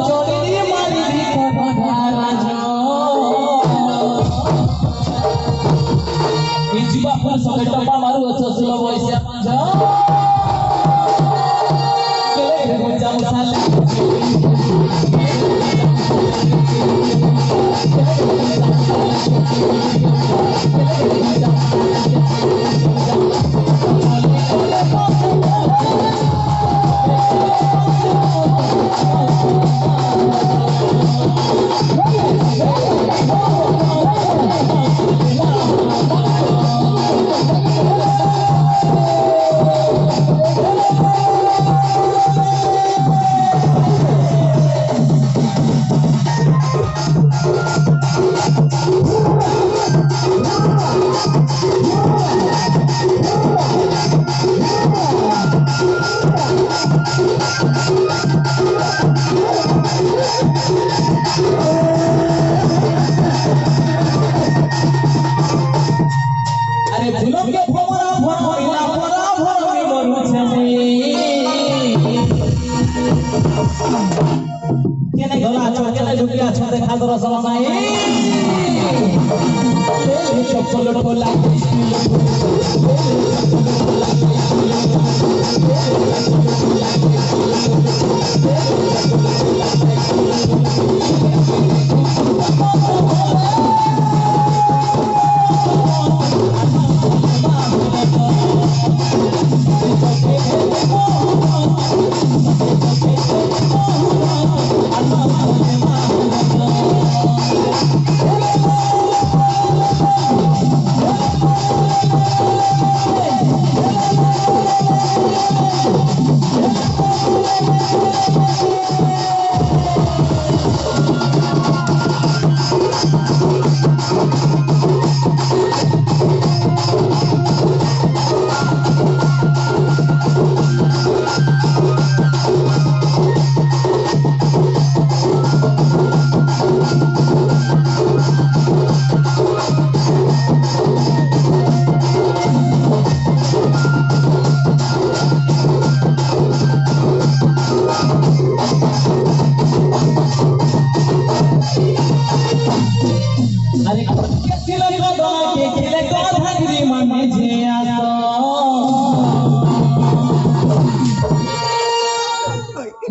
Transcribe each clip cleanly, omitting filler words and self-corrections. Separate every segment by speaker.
Speaker 1: चोरी मारी राज इजबा पर सके टपा मारू अससुल वैसे जा केले गुजा मसाला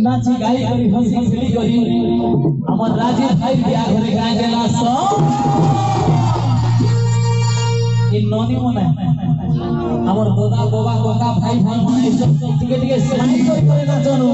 Speaker 1: नाची गाई करी हंसी खेली करी हमर राजीव भाई बिया घरे गाय गेला सो इ नोनी मने हमर दादा बाबा कोका भाई भाई सब टिके टिके साइन करे ना जनो